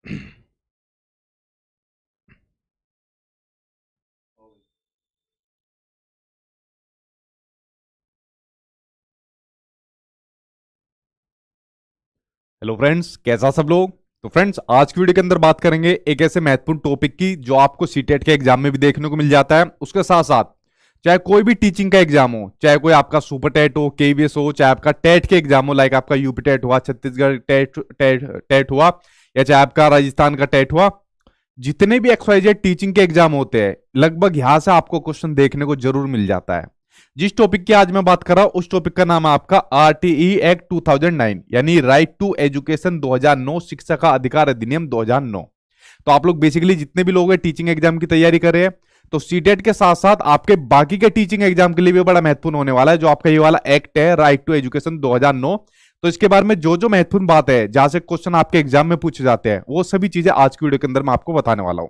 Hello friends, कैसा सब लोग। तो फ्रेंड्स, आज की वीडियो के अंदर बात करेंगे एक ऐसे महत्वपूर्ण टॉपिक की जो आपको सीटेट के एग्जाम में भी देखने को मिल जाता है। उसके साथ साथ चाहे कोई भी टीचिंग का एग्जाम हो, चाहे कोई आपका सुपर टेट हो, केवीएस हो, चाहे आपका टेट के एग्जाम हो, लाइक आपका यूपी टेट हुआ, छत्तीसगढ़ टेट टेट टेट हुआ, या चाहे आपका राजस्थान का टेट हुआ, जितने भी एक्सवाइजेड टीचिंग के एग्जाम होते हैं, लगभग यहां से आपको क्वेश्चन देखने को जरूर मिल जाता है। जिस टॉपिक की आज मैं बात कर रहा हूं, उस टॉपिक का नाम है आपका आरटीई एक्ट 2009, यानी राइट टू एजुकेशन 2009, शिक्षा का अधिकार अधिनियम 2009। तो आप लोग बेसिकली जितने भी लोग हैं टीचिंग एग्जाम की तैयारी कर रहे हैं, तो सीटेट के साथ साथ आपके बाकी के टीचिंग एग्जाम के लिए भी बड़ा महत्वपूर्ण होने वाला है जो आपका ये वाला एक्ट है, राइट टू एजुकेशन 2009। तो इसके बारे में जो जो महत्वपूर्ण बात है, जहां से क्वेश्चन आपके एग्जाम में पूछे जाते हैं, वो सभी चीजें आज की वीडियो के अंदर मैं आपको बताने वाला हूं।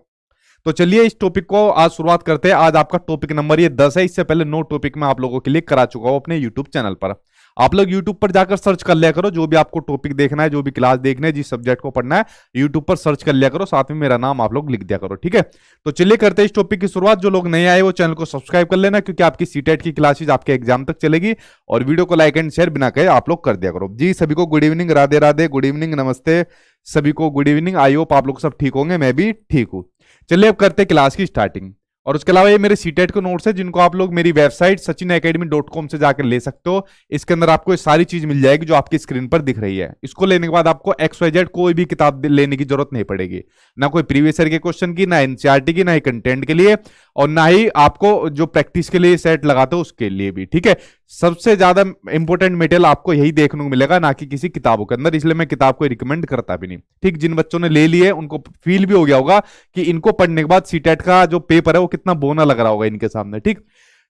तो चलिए इस टॉपिक को आज शुरुआत करते हैं। आज आपका टॉपिक नंबर ये 10 है। इससे पहले 9 टॉपिक मैं आप लोगों के लिए करा चुका हूं अपने यूट्यूब चैनल पर। आप लोग यूट्यूब पर जाकर सर्च कर लिया करो, जो भी आपको टॉपिक देखना है, जो भी क्लास देखना है, जिस सब्जेक्ट को पढ़ना है, यूट्यूब पर सर्च कर लिया करो, साथ में मेरा नाम आप लोग लिख दिया करो, ठीक है। तो चलिए करते हैं इस टॉपिक की शुरुआत। जो लोग नए आए वो चैनल को सब्सक्राइब कर लेना, क्योंकि आपकी सीटेट की क्लासेज आपके एग्जाम तक चलेगी। और वीडियो को लाइक एंड शेयर बिना कहे आप लोग कर दिया करो। जी सभी को good evening, Radhe Radhe, good evening, नमस्ते सभी को, गुड इवनिंग। आई होप आप लोग सब ठीक होंगे, मैं भी ठीक हूं। चलिए अब करते हैं क्लास की स्टार्टिंग। और उसके अलावा ये मेरे सीटेट के नोट्स है, जिनको आप लोग मेरी वेबसाइट sachinacademy.com से जाकर ले सकते हो। इसके अंदर आपको ये सारी चीज मिल जाएगी जो आपकी स्क्रीन पर दिख रही है। इसको लेने के बाद आपको XYZ कोई भी किताब लेने की जरूरत नहीं पड़ेगी, ना कोई प्रीवियस ईयर के क्वेश्चन की, ना एनसीईआरटी की, ना ही कंटेंट के लिए, और ना ही आपको जो प्रैक्टिस के लिए सेट लगाते हो उसके लिए भी, ठीक है। सबसे ज्यादा इंपॉर्टेंट मटेरियल आपको यही देखने को मिलेगा, ना कि किसी किताबों के अंदर। इसलिए मैं किताब को रिकमेंड करता भी नहीं, ठीक। जिन बच्चों ने ले लिए उनको फील भी हो गया होगा कि इनको पढ़ने के बाद सीटेट का जो पेपर है वो कितना बोना लग रहा होगा इनके सामने, ठीक।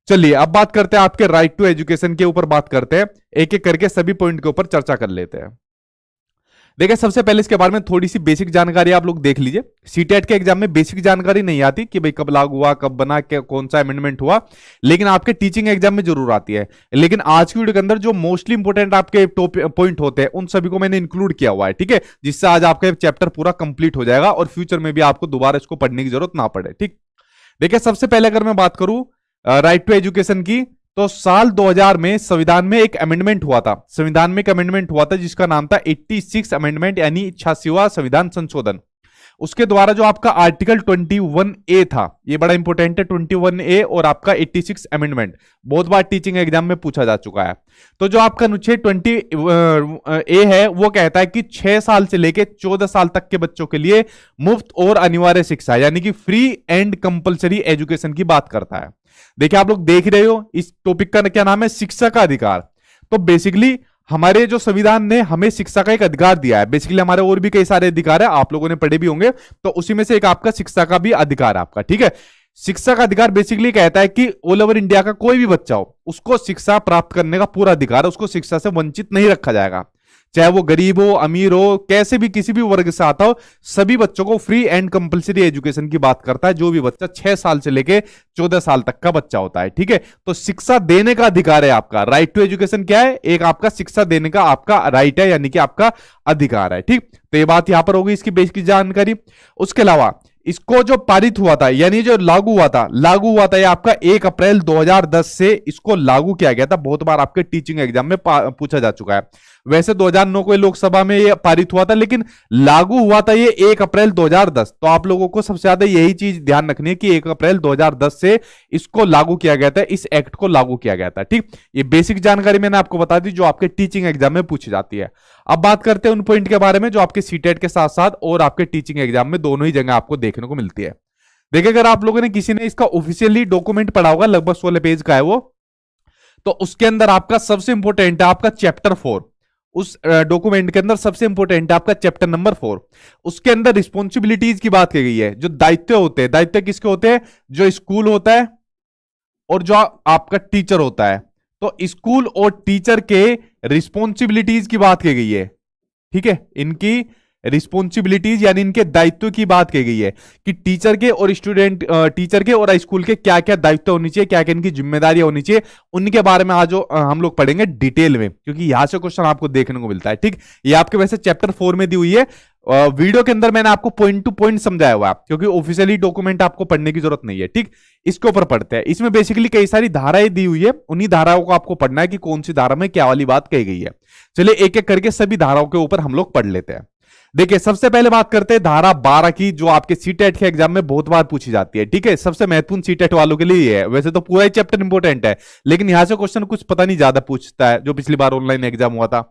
चलिए अब बात करते हैं आपके राइट टू एजुकेशन के ऊपर। बात करते हैं एक एक करके, सभी पॉइंट के ऊपर चर्चा कर लेते हैं। देखिए सबसे पहले इसके बारे में थोड़ी सी बेसिक जानकारी आप लोग देख लीजिए। सीटेट के एग्जाम में बेसिक जानकारी नहीं आती कि भाई कब लागू हुआ, कब बना, क्या कौन सा अमेंडमेंट हुआ, लेकिन आपके टीचिंग एग्जाम में जरूर आती है। लेकिन आज की वीडियो के अंदर जो मोस्टली इंपोर्टेंट आपके पॉइंट होते हैं, उन सभी को मैंने इंक्लूड किया हुआ है, ठीक है, जिससे आज आपका चैप्टर पूरा कंप्लीट हो जाएगा और फ्यूचर में भी आपको दोबारा इसको पढ़ने की जरूरत ना पड़े, ठीक। देखिए सबसे पहले अगर मैं बात करूं राइट टू एजुकेशन की, तो साल 2000 में संविधान में एक अमेंडमेंट हुआ था। संविधान में एक अमेंडमेंट हुआ था जिसका नाम था 86 अमेंडमेंट, यानी 86वां संविधान संशोधन। उसके द्वारा जो आपका आर्टिकल 21A था, ये बड़ा इंपॉर्टेंट है, 21A और आपका 86 अमेंडमेंट बहुत बार टीचिंग एग्जाम में पूछा जा चुका है। तो जो आपका अनुच्छेद 20A है वो कहता है कि 6 साल से लेकर 14 साल तक के बच्चों के लिए मुफ्त और अनिवार्य शिक्षा, यानी कि फ्री एंड कंपलसरी एजुकेशन की बात करता है। देखिए आप लोग देख रहे हो इस टॉपिक का क्या नाम है, शिक्षा का अधिकार। तो बेसिकली हमारे जो संविधान ने हमें शिक्षा का एक अधिकार दिया है। बेसिकली हमारे और भी कई सारे अधिकार है, आप लोगों ने पढ़े भी होंगे, तो उसी में से एक आपका शिक्षा का भी अधिकार आपका, ठीक है। शिक्षा का अधिकार बेसिकली कहता है कि ऑल ओवर इंडिया का कोई भी बच्चा हो, उसको शिक्षा प्राप्त करने का पूरा अधिकार है, उसको शिक्षा से वंचित नहीं रखा जाएगा। चाहे वो गरीब हो, अमीर हो, कैसे भी किसी भी वर्ग से आता हो, सभी बच्चों को फ्री एंड कंपलसरी एजुकेशन की बात करता है। जो भी बच्चा 6 साल से लेके 14 साल तक का बच्चा होता है, ठीक है। तो शिक्षा देने का अधिकार है आपका। राइट टू एजुकेशन क्या है, एक आपका शिक्षा देने का आपका राइट है, यानी कि आपका अधिकार है, ठीक। तो ये बात यहां पर होगी इसकी बेसिक जानकारी। उसके अलावा इसको जो पारित हुआ था, यानी जो लागू हुआ था ये आपका 1 अप्रैल 2010 से इसको लागू किया गया था। बहुत बार आपके टीचिंग एग्जाम में पूछा जा चुका है। वैसे 2009 को लोकसभा में ये पारित हुआ था, लेकिन लागू हुआ था ये 1 अप्रैल 2010। तो आप लोगों को सबसे ज्यादा यही चीज ध्यान रखनी है कि 1 अप्रैल 2010 से इसको लागू किया गया था, इस एक्ट को लागू किया गया था, ठीक। ये बेसिक जानकारी मैंने आपको बता दी जो आपके टीचिंग एग्जाम में पूछी जाती है। अब बात करते हैं उन पॉइंट के बारे में जो आपके सीटेट के साथ साथ और आपके टीचिंग एग्जाम में दोनों ही जगह आपको देखने को मिलती है। देखिए अगर आप लोगों ने किसी ने इसका ऑफिशियली डॉक्यूमेंट पढ़ा होगा, लगभग 16 पेज का है वो, तो उसके अंदर आपका सबसे इंपॉर्टेंट है आपका चैप्टर 4। उस डॉक्यूमेंट के अंदर सबसे इंपॉर्टेंट है आपका चैप्टर नंबर 4। उसके अंदर रिस्पॉन्सिबिलिटीज की बात की गई है, जो दायित्व होते हैं। दायित्व किसके होते हैं, जो स्कूल होता है और जो आपका टीचर होता है। तो स्कूल और टीचर के रिस्पॉन्सिबिलिटीज की बात की गई है, ठीक है। इनकी रिस्पॉन्सिबिलिटीज यानी इनके दायित्व की बात की गई है कि टीचर के और स्कूल के क्या क्या दायित्व होनी चाहिए, क्या क्या इनकी जिम्मेदारियां होनी चाहिए, उनके बारे में आज हम लोग पढ़ेंगे डिटेल में, क्योंकि यहां से क्वेश्चन आपको देखने को मिलता है। ठीक, ये आपके वैसे चैप्टर 4 में दी हुई है। वीडियो के अंदर मैंने आपको पॉइंट टू पॉइंट समझाया हुआ है, क्योंकि ऑफिशियली डॉक्यूमेंट आपको पढ़ने की जरूरत नहीं है। ठीक, इसके ऊपर पढ़ते हैं। इसमें बेसिकली कई सारी धाराएं दी हुई है, उन्हीं धाराओं को आपको पढ़ना है कि कौन सी धारा में क्या वाली बात कही गई है। चलिए एक एक करके सभी धाराओं के ऊपर हम लोग पढ़ लेते हैं। देखिए सबसे पहले बात करते हैं धारा 12 की, जो आपके सीटेट के एग्जाम में बहुत बार पूछी जाती है। ठीक है, सबसे महत्वपूर्ण सीटेट वालों के लिए है। वैसे तो पूरा ही चैप्टर इंपॉर्टेंट है, लेकिन यहां से क्वेश्चन कुछ पता नहीं ज्यादा पूछता है, जो पिछली बार ऑनलाइन एग्जाम हुआ था।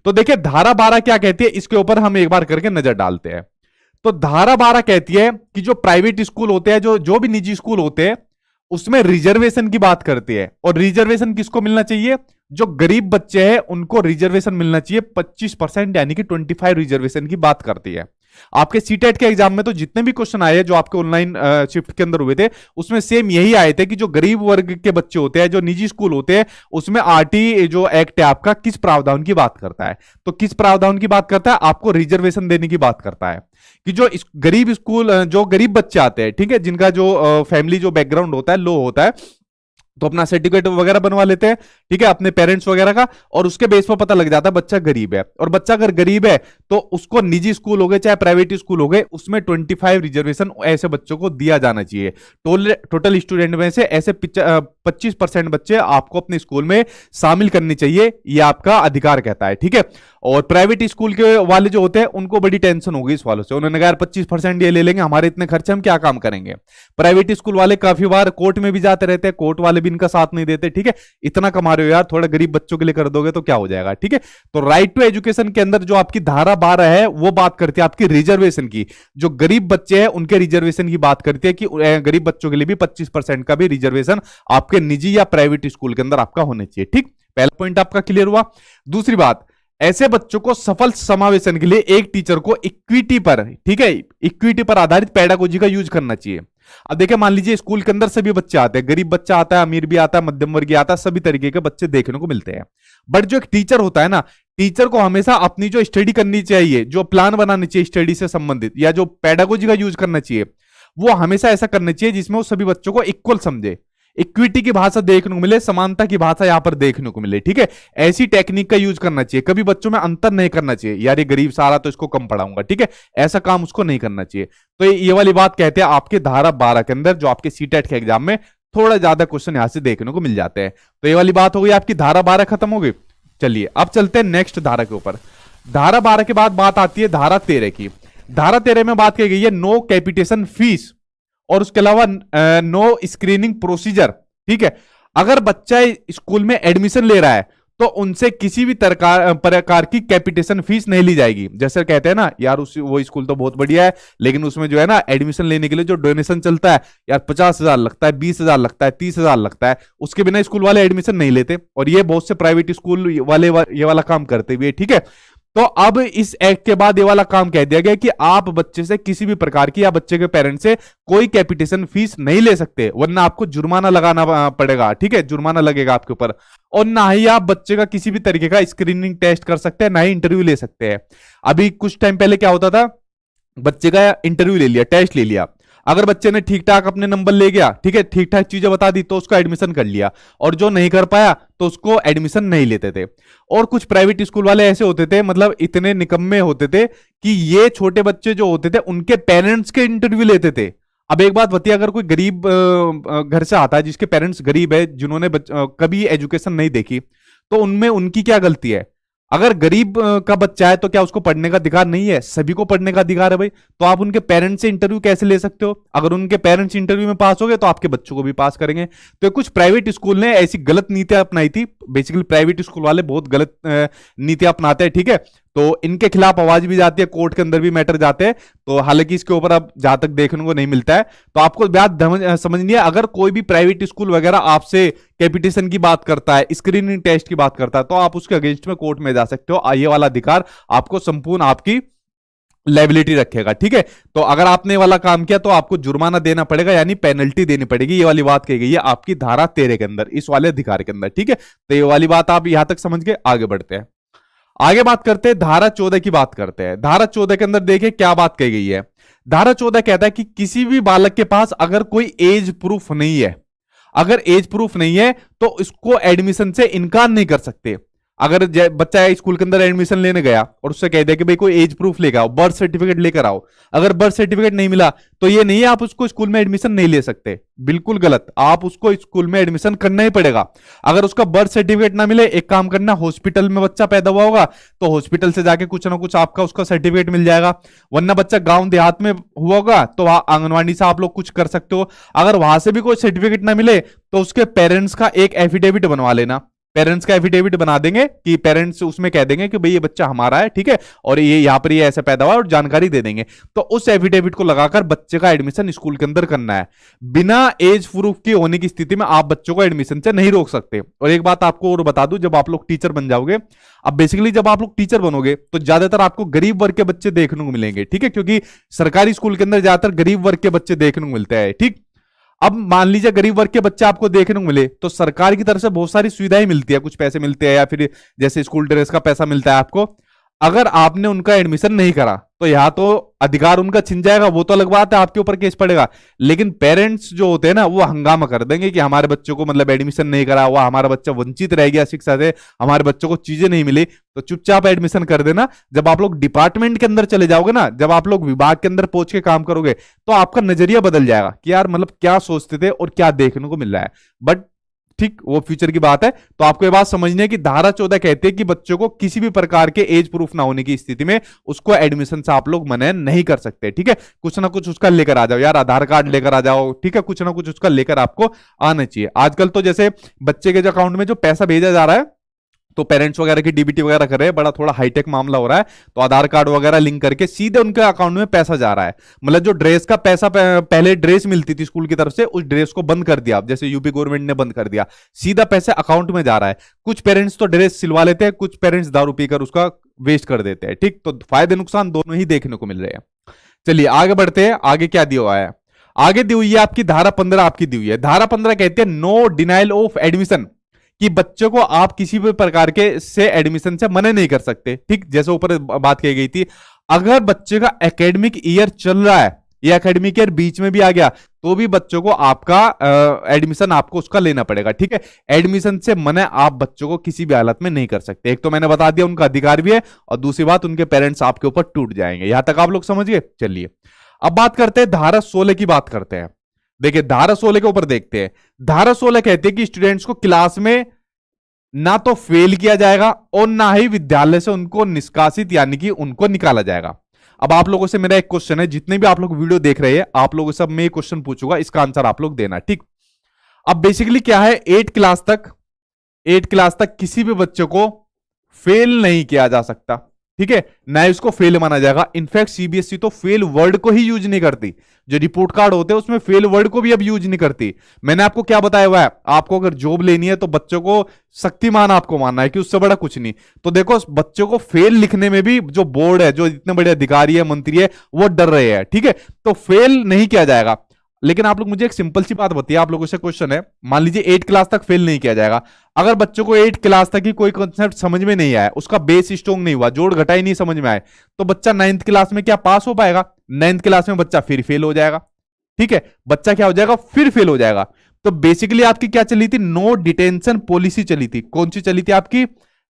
तो देखिए धारा 12 क्या कहती है, इसके ऊपर हम एक बार करके नजर डालते हैं। तो धारा 12 कहती है कि जो प्राइवेट स्कूल होते हैं, जो भी निजी स्कूल होते हैं, उसमें रिजर्वेशन की बात करती है। और रिजर्वेशन किसको मिलना चाहिए? जो गरीब बच्चे हैं उनको रिजर्वेशन मिलना चाहिए 25%, यानी कि 25 रिजर्वेशन की बात करती है। आपके सीटेट के एग्जाम में तो जितने भी क्वेश्चन आए जो आपके ऑनलाइन शिफ्ट के अंदर हुए थे, उसमें सेम यही आए थे कि जो गरीब वर्ग के बच्चे होते हैं, जो निजी स्कूल होते हैं, उसमें आरटी जो एक्ट है आपका किस प्रावधान की बात करता है। तो किस प्रावधान की बात करता है? आपको रिजर्वेशन देने की बात करता है कि जो गरीब स्कूल, जो गरीब बच्चे आते हैं, ठीक है, जिनका जो फैमिली जो बैकग्राउंड होता है लो होता है, तो अपना सर्टिफिकेट वगैरह बनवा लेते हैं, ठीक है, अपने पेरेंट्स वगैरह का, और उसके बेस पर पता लग जाता है बच्चा गरीब है। और बच्चा अगर गरीब है तो उसको निजी स्कूल हो गए चाहे प्राइवेट स्कूल हो गए, उसमें 25 रिजर्वेशन ऐसे बच्चों को दिया जाना चाहिए। टोटल स्टूडेंट में से ऐसे 25% बच्चे आपको अपने स्कूल में शामिल करने चाहिए, ये आपका अधिकार कहता है। ठीक है, और प्राइवेट स्कूल के वाले जो होते हैं उनको बड़ी टेंशन होगी इस वालों से। उन्होंने कहा 25% ये ले लेंगे, हमारे इतने खर्चे हम क्या काम करेंगे। प्राइवेट स्कूल वाले काफी बार कोर्ट में भी जाते रहते हैं, कोर्ट वाले भी इनका साथ नहीं देते। ठीक है, इतना कमा रहे हो यार, थोड़ा गरीब बच्चों के लिए कर दोगे तो क्या हो जाएगा। ठीक है, तो राइट टू एजुकेशन के अंदर जो आपकी धारा 12 है वो बात करती है आपकी रिजर्वेशन की। जो गरीब बच्चे हैं उनके रिजर्वेशन की बात करती है कि गरीब बच्चों के लिए भी 25% का भी रिजर्वेशन आपके निजी या प्राइवेट स्कूल के अंदर आपका होना चाहिए। ठीक, पहला पॉइंट आपका क्लियर हुआ। दूसरी बात, ऐसे बच्चों को सफल समावेशन के लिए एक टीचर को इक्विटी पर, ठीक है, इक्विटी पर आधारित पेडागोजी का यूज करना चाहिए। अब देखिए मान लीजिए स्कूल के अंदर सभी बच्चे आते हैं, गरीब बच्चा आता है, अमीर भी आता है, मध्यम वर्गीय आता है, सभी तरीके के बच्चे देखने को मिलते हैं। बट जो एक टीचर होता है ना, टीचर को हमेशा अपनी जो स्टडी करनी चाहिए, जो प्लान बनानी चाहिए स्टडी से संबंधित, या जो पेडागोजी का यूज करना चाहिए, वो हमेशा ऐसा करना चाहिए जिसमें वो सभी बच्चों को इक्वल समझे, इक्विटी की भाषा देखने को मिले, समानता की भाषा यहां पर देखने को मिले। ठीक है, ऐसी टेक्निक का यूज करना चाहिए। कभी बच्चों में अंतर नहीं करना चाहिए, यार ये गरीब सारा तो इसको कम पढ़ाऊंगा, ठीक है, ऐसा काम उसको नहीं करना चाहिए। तो ये वाली बात कहते हैं आपके धारा 12 के अंदर, जो आपके सीटेट के एग्जाम में थोड़ा ज्यादा क्वेश्चन यहां से देखने को मिल जाते हैं। तो ये वाली बात हो गई, आपकी धारा 12 खत्म हो गई। चलिए अब चलते हैं नेक्स्ट धारा के ऊपर। धारा 12 के बाद बात आती है धारा 13 की। धारा 13 में बात की गई है नो कैपिटेशन फीस, और उसके अलावा नो स्क्रीनिंग प्रोसीजर। ठीक है, अगर बच्चा स्कूल में एडमिशन ले रहा है तो उनसे किसी भी प्रकार की कैपिटेशन फीस नहीं ली जाएगी। जैसे कहते हैं ना यार वो स्कूल तो बहुत बढ़िया है, लेकिन उसमें जो है ना एडमिशन लेने के लिए जो डोनेशन चलता है यार 50,000 लगता है, 20,000 लगता है, 30,000 लगता है, उसके बिना स्कूल वाले एडमिशन नहीं लेते। और ये बहुत से प्राइवेट स्कूल वाले ये वाला काम करते हुए। ठीक है, तो अब इस एक्ट के बाद ये वाला काम कह दिया गया कि आप बच्चे से किसी भी प्रकार की या बच्चे के पेरेंट्स से कोई कैपिटेशन फीस नहीं ले सकते, वरना आपको जुर्माना लगाना पड़ेगा। ठीक है, जुर्माना लगेगा आपके ऊपर। और ना ही आप बच्चे का किसी भी तरीके का स्क्रीनिंग टेस्ट कर सकते हैं, ना ही इंटरव्यू ले सकते हैं। अभी कुछ टाइम पहले क्या होता था, बच्चे का इंटरव्यू ले लिया, टेस्ट ले लिया, अगर बच्चे ने ठीक ठाक अपने नंबर ले गया, ठीक है, ठीक ठाक चीजें बता दी, तो उसको एडमिशन कर लिया, और जो नहीं कर पाया तो उसको एडमिशन नहीं लेते थे। और कुछ प्राइवेट स्कूल वाले ऐसे होते थे, मतलब इतने निकम्मे होते थे कि ये छोटे बच्चे जो होते थे उनके पेरेंट्स के इंटरव्यू लेते थे। अब एक बात बताइए, अगर कोई गरीब घर से आता है, जिसके पेरेंट्स गरीब है, जिन्होंने कभी एजुकेशन नहीं देखी, तो उनमें उनकी क्या गलती है? अगर गरीब का बच्चा है तो क्या उसको पढ़ने का अधिकार नहीं है? सभी को पढ़ने का अधिकार है भाई। तो आप उनके पेरेंट्स से इंटरव्यू कैसे ले सकते हो? अगर उनके पेरेंट्स इंटरव्यू में पास हो गए तो आपके बच्चों को भी पास करेंगे। तो कुछ प्राइवेट स्कूल ने ऐसी गलत नीतियां अपनाई थी। बेसिकली प्राइवेट स्कूल वाले बहुत गलत नीतियां अपनाते हैं। ठीक है, तो इनके खिलाफ आवाज भी जाती है, कोर्ट के अंदर भी मैटर जाते हैं। तो हालांकि इसके ऊपर अब जहां तक देखने को नहीं मिलता है, तो आपको बात समझनी है। अगर कोई भी प्राइवेट स्कूल वगैरह आपसे कैपिटेशन की बात करता है, स्क्रीनिंग टेस्ट की बात करता है, तो आप उसके अगेंस्ट में कोर्ट में जा सकते हो। ये वाला अधिकार आपको संपूर्ण आपकी लायबिलिटी रखेगा। ठीक है, तो अगर आपने वाला काम किया तो आपको जुर्माना देना पड़ेगा, यानी पेनल्टी देनी पड़ेगी। ये वाली बात कही गई है आपकी धारा 13 के अंदर, इस वाले अधिकार के अंदर। ठीक है, तो ये वाली बात आप यहां तक समझ के आगे बढ़ते हैं। आगे बात करते हैं, धारा 14 की बात करते हैं। धारा 14 के अंदर देखिए क्या बात कही गई है। धारा 14 कहता है कि किसी भी बालक के पास अगर कोई एज प्रूफ नहीं है, अगर एज प्रूफ नहीं है तो इसको एडमिशन से इनकार नहीं कर सकते। अगर बच्चा स्कूल के अंदर एडमिशन लेने गया और उससे कह दिया कि भाई कोई एज प्रूफ लेकर आओ, बर्थ सर्टिफिकेट लेकर आओ, अगर बर्थ सर्टिफिकेट नहीं मिला तो ये नहीं है आप उसको स्कूल में एडमिशन नहीं ले सकते। बिल्कुल गलत, आप उसको स्कूल में एडमिशन करना ही पड़ेगा। अगर उसका बर्थ सर्टिफिकेट ना मिले, एक काम करना, हॉस्पिटल में बच्चा पैदा हुआ होगा तो हॉस्पिटल से जाके कुछ ना कुछ आपका उसका सर्टिफिकेट मिल जाएगा, वरना बच्चा गांव देहात में हुआ होगा तो वहां आंगनवाड़ी से आप लोग कुछ कर सकते हो। अगर वहां से भी कोई सर्टिफिकेट ना मिले तो उसके पेरेंट्स का एक एफिडेविट बनवा लेना, पेरेंट्स का एफिडेविट बना देंगे कि पेरेंट्स उसमें कह देंगे कि भाई ये बच्चा हमारा है, ठीक है, और ये यहाँ पर ये ऐसे पैदा हुआ और जानकारी दे देंगे। तो उस एफिडेविट को लगाकर बच्चे का एडमिशन स्कूल के अंदर करना है। बिना एज प्रूफ की होने की स्थिति में आप बच्चों को एडमिशन से नहीं रोक सकते। और एक बात आपको और बता दूं, जब आप लोग टीचर बन जाओगे, अब बेसिकली जब आप लोग टीचर बनोगे तो ज्यादातर आपको गरीब वर्ग के बच्चे देखने को मिलेंगे, ठीक है, क्योंकि सरकारी स्कूल के अंदर ज्यादातर गरीब वर्ग के बच्चे देखने को मिलते हैं। ठीक, अब मान लीजिए गरीब वर्ग के बच्चे आपको देखने को मिले तो सरकार की तरफ से बहुत सारी सुविधाएं मिलती है, कुछ पैसे मिलते हैं या फिर जैसे स्कूल ड्रेस का पैसा मिलता है आपको। अगर आपने उनका एडमिशन नहीं करा तो यहां तो अधिकार उनका छिन जाएगा, वो तो अलग बात है, आपके ऊपर केस पड़ेगा। लेकिन पेरेंट्स जो होते हैं ना वो हंगामा कर देंगे कि हमारे बच्चों को मतलब एडमिशन नहीं करा हुआ, हमारा बच्चा वंचित रह गया शिक्षा से, हमारे बच्चों को चीजें नहीं मिली, तो चुपचाप एडमिशन कर देना। जब आप लोग डिपार्टमेंट के अंदर चले जाओगे ना, जब आप लोग विभाग के अंदर पहुंच के काम करोगे तो आपका नजरिया बदल जाएगा कि यार मतलब क्या सोचते थे और क्या देखने को मिल रहा है। बट ठीक, वो फ्यूचर की बात है। तो आपको ये बात समझनी है कि धारा 14 कहते हैं कि बच्चों को किसी भी प्रकार के एज प्रूफ ना होने की स्थिति में उसको एडमिशन से आप लोग मना नहीं कर सकते, ठीक है। कुछ ना कुछ उसका लेकर आ जाओ यार, आधार कार्ड लेकर आ जाओ, ठीक है, कुछ ना कुछ उसका लेकर आपको आना चाहिए। आजकल तो जैसे बच्चे के जो अकाउंट में जो पैसा भेजा जा रहा है तो पेरेंट्स वगैरह की डीबीटी वगैरह कर रहे हैं, बड़ा थोड़ा हाईटेक मामला हो रहा है, तो आधार कार्ड वगैरह लिंक करके सीधे उनके अकाउंट में पैसा जा रहा है। मतलब जो ड्रेस का पैसा पहले ड्रेस मिलती थी स्कूल की तरफ से, उस ड्रेस को बंद कर दिया, जैसे यूपी गवर्नमेंट ने बंद कर दिया, सीधा पैसे अकाउंट में जा रहा है। कुछ पेरेंट्स तो ड्रेस सिलवा लेते हैं, कुछ पेरेंट्स दारू पीकर उसका वेस्ट कर देते हैं, ठीक। तो फायदे नुकसान दोनों ही देखने को मिल रहे हैं। चलिए आगे बढ़ते हैं, आगे क्या दिया हुआ है। आगे दी हुई है आपकी धारा 15, आपकी दी हुई है धारा 15 कहते हैं नो डिनाइल ऑफ एडमिशन, कि बच्चों को आप किसी भी प्रकार के से एडमिशन से मना नहीं कर सकते, ठीक। जैसे ऊपर बात कही गई थी, अगर बच्चे का एकेडमिक ईयर चल रहा है या एकेडमिक ईयर बीच में भी आ गया तो भी बच्चों को आपका एडमिशन आपको उसका लेना पड़ेगा, ठीक है। एडमिशन से मना आप बच्चों को किसी भी हालत में नहीं कर सकते। एक तो मैंने बता दिया उनका अधिकार भी है, और दूसरी बात उनके पेरेंट्स आपके ऊपर टूट जाएंगे। यहां तक आप लोग समझ गए। चलिए अब बात करते हैं धारा 16 की बात करते हैं। देखिए धारा 16 के ऊपर देखते हैं। धारा 16 कहते हैं कि स्टूडेंट्स को क्लास में ना तो फेल किया जाएगा और ना ही विद्यालय से उनको निष्कासित यानी कि उनको निकाला जाएगा। अब आप लोगों से मेरा एक क्वेश्चन है, जितने भी आप लोग वीडियो देख रहे हैं आप लोगों से सब मैं क्वेश्चन पूछूंगा, इसका आंसर आप लोग देना, ठीक। अब बेसिकली क्या है, 8 क्लास तक किसी भी बच्चे को फेल नहीं किया जा सकता, ठीक है, ना इसको फेल माना जाएगा। इनफैक्ट सीबीएसई तो फेल वर्ड को ही यूज नहीं करती, जो रिपोर्ट कार्ड होते हैं उसमें फेल वर्ड को भी अब यूज नहीं करती। मैंने आपको क्या बताया हुआ है, आपको अगर जॉब लेनी है तो बच्चों को शक्तिमान आपको मानना है कि उससे बड़ा कुछ नहीं। तो देखो बच्चों को फेल लिखने में भी जो बोर्ड है, जो इतने बड़े अधिकारी है, मंत्री है, वो डर रहे हैं, ठीक है। तो फेल नहीं किया जाएगा। लेकिन आप लोग मुझे एक सिंपल सी बात बताइए, आप लोगों से क्वेश्चन है, मान लीजिए 8 क्लास तक फेल नहीं किया जाएगा। अगर बच्चों को 8 क्लास तक ही कोई कॉन्सेप्ट समझ में नहीं आया, उसका बेस स्ट्रॉन्ग नहीं हुआ, जोड़ घटाई नहीं समझ में आए, तो बच्चा 9th क्लास में क्या पास हो पाएगा? 9th क्लास में बच्चा फिर फेल हो जाएगा, ठीक है। बच्चा क्या हो जाएगा? फिर फेल हो जाएगा। तो बेसिकली आपकी क्या चली थी? नो डिटेंशन पॉलिसी चली थी। कौन सी चली थी आपकी?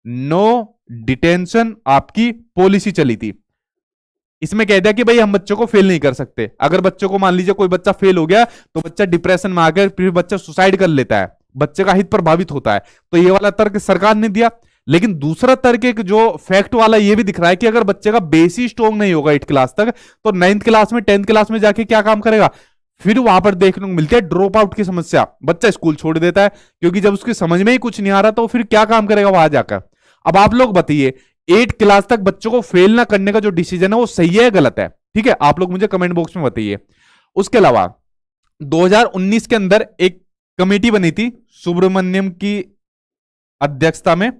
नो डिटेंशन आपकी पॉलिसी चली थी। इसमें कह दिया कि भाई हम बच्चों को फेल नहीं कर सकते। अगर बच्चों को मान लीजिए कोई बच्चा फेल हो गया तो बच्चा डिप्रेशन में आकर फिर बच्चा सुसाइड कर लेता है, बच्चे का हित प्रभावित होता है। तो ये वाला तर्क सरकार ने दिया। लेकिन दूसरा तर्क एक जो फैक्ट वाला ये भी दिख रहा है कि अगर बच्चे का बेस ही स्ट्रॉन्ग नहीं होगा 8 क्लास तक, तो 9th क्लास में 10th क्लास में जाके क्या काम करेगा? फिर वहां पर देखने को मिलती है ड्रॉप आउट की समस्या। बच्चा स्कूल छोड़ देता है क्योंकि जब उसकी समझ में ही कुछ नहीं आ रहा तो फिर क्या काम करेगा वहां जाकर। अब आप लोग बताइए 8 क्लास तक बच्चों को फेल ना करने का जो डिसीजन है वो सही है या गलत है? ठीक है, आप लोग मुझे कमेंट बॉक्स में बताइए। उसके अलावा 2019 के अंदर एक कमेटी बनी थी सुब्रमण्यम की अध्यक्षता में,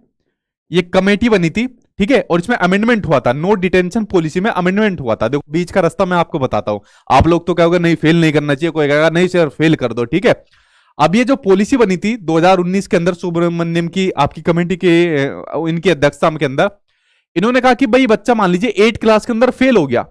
ये कमेटी बनी थी, ठीक है, और इसमें अमेंडमेंट हुआ था। नो डिटेंशन पॉलिसी में अमेंडमेंट हुआ था। देखो बीच का रास्ता मैं आपको बताता हूं। आप लोग तो कहोगे नहीं फेल नहीं करना चाहिए, कोई कहेगा नहीं सर फेल कर दो, ठीक है। अब ये जो पॉलिसी बनी थी 2019 के अंदर सुब्रमण्यम की आपकी कमेटी के इनकी अध्यक्षता के अंदर, इन्होंने कहा कि भाई बच्चा मान लीजिए 8 क्लास के अंदर फेल हो गया,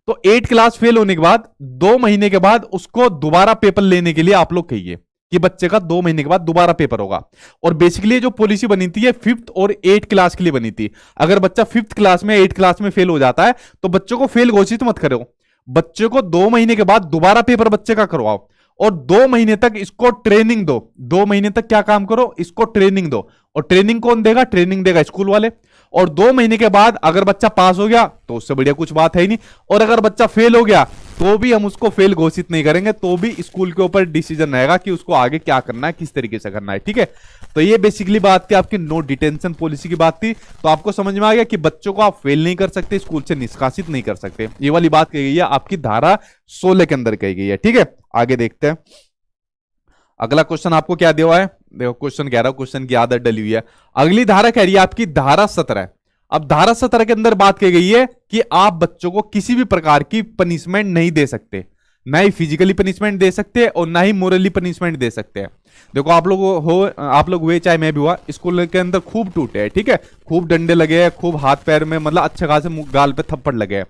तो 8 क्लास फेल होने के बाद 2 महीने के बाद उसको दोबारा पेपर लेने के लिए आप लोग कहिए कि बच्चे का 2 महीने के बाद दोबारा पेपर होगा। और बेसिकली जो पॉलिसी बनी थी ये 5th और 8 क्लास के लिए बनी थी। अगर बच्चा 5th क्लास में 8 क्लास में फेल हो जाता है तो बच्चों को फेल घोषित मत करो, बच्चे को 2 महीने के बाद दोबारा पेपर बच्चे का करवाओ और 2 महीने तक इसको ट्रेनिंग दो। 2 महीने तक क्या काम करो, इसको ट्रेनिंग दो। और ट्रेनिंग कौन देगा, ट्रेनिंग देगा स्कूल वाले। और 2 महीने के बाद अगर बच्चा पास हो गया तो उससे बढ़िया कुछ बात है ही नहीं, और अगर बच्चा फेल हो गया तो भी हम उसको फेल घोषित नहीं करेंगे, तो भी स्कूल के ऊपर डिसीजन रहेगा कि उसको आगे क्या करना है, किस तरीके से करना है। ठीक है, तो ये बेसिकली बात थी आपकी नो डिटेंशन पॉलिसी की बात थी। तो आपको समझ में आ गया कि बच्चों को आप फेल नहीं कर सकते, स्कूल से निष्कासित नहीं कर सकते। ये वाली बात कही गई है आपकी धारा 16 के अंदर कही गई है। ठीक है, आगे देखते हैं। अगला क्वेश्चन आपको क्या दिया हुआ है, देखो क्वेश्चन कह रहा हूं, क्वेश्चन की आदत डली हुई है। अगली धारा कह रही है आपकी धारा 17। अब धारा 17 के अंदर बात की गई है कि आप बच्चों को किसी भी प्रकार की पनिशमेंट नहीं दे सकते, ना ही फिजिकली पनिशमेंट दे सकते और ना ही मोरली पनिशमेंट दे सकते हैं। देखो आप लोग हुए चाहे मैं भी हुआ, स्कूल के अंदर खूब टूटे हैं, ठीक है, खूब डंडे लगे हैं, खूब हाथ पैर में मतलब अच्छे खासे गाल पे थप्पड़ लगे हैं।